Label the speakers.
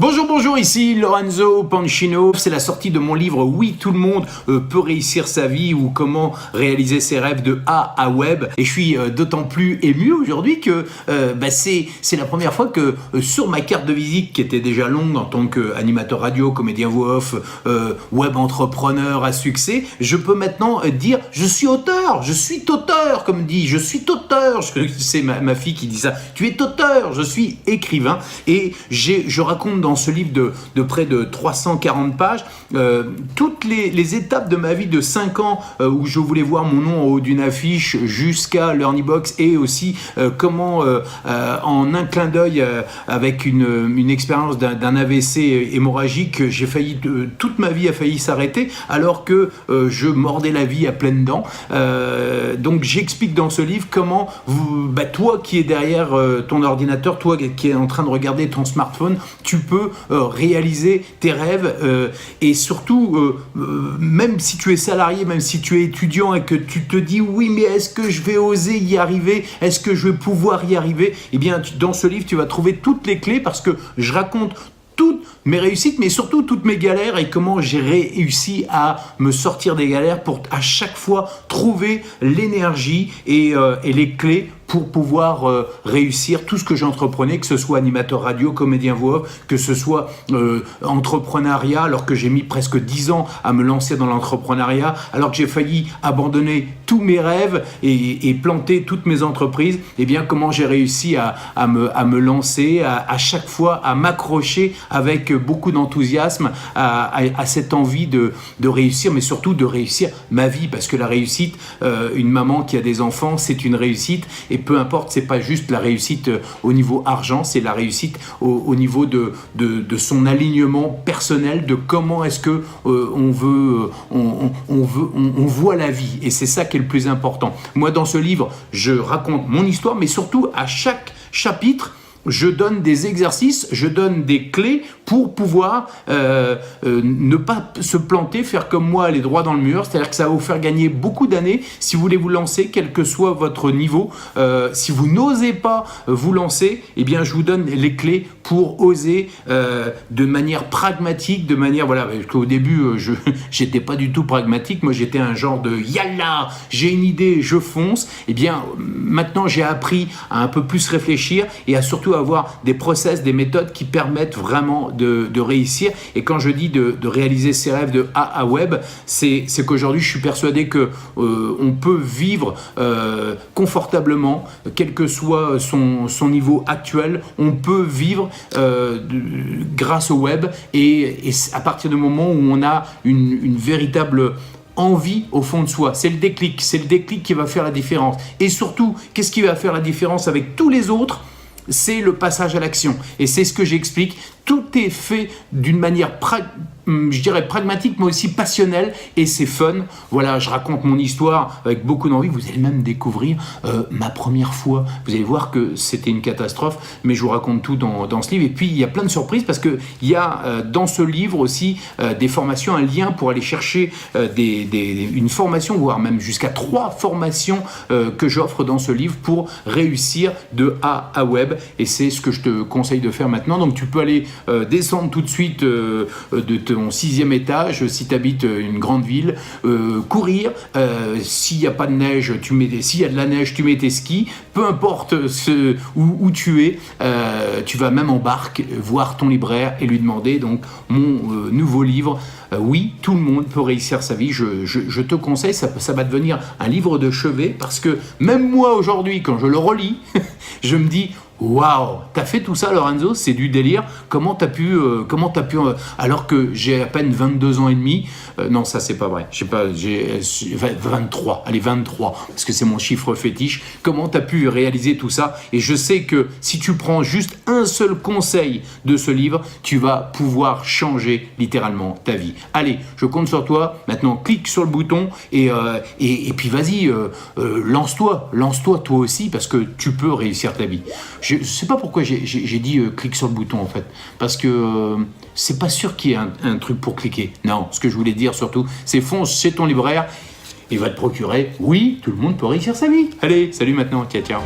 Speaker 1: Bonjour, bonjour, ici Lorenzo Pancino. C'est la sortie de mon livre « Oui, tout le monde peut réussir sa vie » ou « Comment réaliser ses rêves de A à Web ». Et je suis d'autant plus ému aujourd'hui que c'est la première fois que sur ma carte de visite, qui était déjà longue en tant qu'animateur radio, comédien voix off, web entrepreneur à succès, je peux maintenant dire « Je suis auteur, je suis auteur », comme dit « Je suis auteur ». C'est ma fille qui dit ça. « Tu es auteur, je suis écrivain ». Et je raconte dans ce livre de près de 340 pages toutes les étapes de ma vie de 5 ans où je voulais voir mon nom en haut d'une affiche jusqu'à l'Ernibox, et aussi comment en un clin d'œil avec une expérience d'un AVC hémorragique, j'ai failli, toute ma vie a failli s'arrêter alors que je mordais la vie à pleines dents. Donc j'explique dans ce livre comment toi qui es derrière ton ordinateur, toi qui es en train de regarder ton smartphone, tu peux réaliser tes rêves et surtout, même si tu es salarié, même si tu es étudiant et que tu te dis oui, mais est-ce que je vais oser y arriver, est-ce que je vais pouvoir y arriver, eh bien dans ce livre tu vas trouver toutes les clés, parce que je raconte toutes mes réussites, mais surtout toutes mes galères et comment j'ai réussi à me sortir des galères pour à chaque fois trouver l'énergie et les clés pour pouvoir réussir tout ce que j'entreprenais, que ce soit animateur radio, comédien voix off, que ce soit entrepreneuriat, alors que j'ai mis presque 10 ans à me lancer dans l'entrepreneuriat, alors que j'ai failli abandonner tous mes rêves et planter toutes mes entreprises. Eh bien, comment j'ai réussi à me lancer, à chaque fois à m'accrocher avec beaucoup d'enthousiasme à cette envie de réussir, mais surtout de réussir ma vie, parce que la réussite, une maman qui a des enfants, c'est une réussite. Et peu importe, c'est pas juste la réussite au niveau argent, c'est la réussite au niveau de son alignement personnel, de comment est-ce que on voit la vie. Et c'est ça qui est le plus important. Moi, dans ce livre, je raconte mon histoire, mais surtout à chaque chapitre, je donne des exercices, je donne des clés pour pouvoir ne pas se planter, faire comme moi, aller droit dans le mur. C'est-à-dire que ça va vous faire gagner beaucoup d'années si vous voulez vous lancer, quel que soit votre niveau. Si vous n'osez pas vous lancer, eh bien, je vous donne les clés pour oser de manière pragmatique, de manière, voilà, parce qu'au début, j'étais pas du tout pragmatique. Moi, j'étais un genre de yalla, j'ai une idée, je fonce. Eh bien, maintenant, j'ai appris à un peu plus réfléchir et à surtout avoir des process, des méthodes qui permettent vraiment de réussir. Et quand je dis de réaliser ses rêves de A à Web, c'est qu'aujourd'hui je suis persuadé que on peut vivre confortablement, quel que soit son niveau actuel. On peut vivre grâce au web, et à partir du moment où on a une véritable envie au fond de soi, c'est le déclic qui va faire la différence. Et surtout, qu'est-ce qui va faire la différence avec tous les autres? C'est le passage à l'action. Et c'est ce que j'explique. Tout est fait d'une manière je dirais pragmatique, mais aussi passionnelle, et c'est fun. Voilà, je raconte mon histoire avec beaucoup d'envie. Vous allez même découvrir ma première fois. Vous allez voir que c'était une catastrophe, mais je vous raconte tout dans ce livre. Et puis il y a plein de surprises, parce que il y a dans ce livre aussi des formations, un lien pour aller chercher une formation, voire même jusqu'à 3 formations que j'offre dans ce livre pour réussir de A à Web. Et c'est ce que je te conseille de faire maintenant. Donc tu peux aller descendre tout de suite de ton 6e étage si tu habites une grande ville, courir, s'il n'y a pas de neige, s'il y a de la neige, tu mets tes skis, peu importe où tu es, tu vas même en barque voir ton libraire et lui demander donc mon nouveau livre. Oui, tout le monde peut réussir sa vie. Je te conseille, ça va devenir un livre de chevet, parce que même moi aujourd'hui, quand je le relis, je me dis: waouh, t'as fait tout ça, Lorenzo, c'est du délire. Comment t'as pu alors que j'ai à peine 22 ans et demi. Non, ça c'est pas vrai. J'ai 23. Allez, 23, parce que c'est mon chiffre fétiche. Comment t'as pu réaliser tout ça? Et je sais que si tu prends juste un seul conseil de ce livre, tu vas pouvoir changer littéralement ta vie. Allez, je compte sur toi. Maintenant, clique sur le bouton et puis vas-y, lance-toi toi aussi, parce que tu peux réussir ta vie. Je ne sais pas pourquoi j'ai dit clique sur le bouton, en fait, parce que c'est pas sûr qu'il y ait un truc pour cliquer. Non, ce que je voulais dire surtout, c'est fonce chez ton libraire et va te procurer. Oui, tout le monde peut réussir sa vie. Allez, salut maintenant, ciao.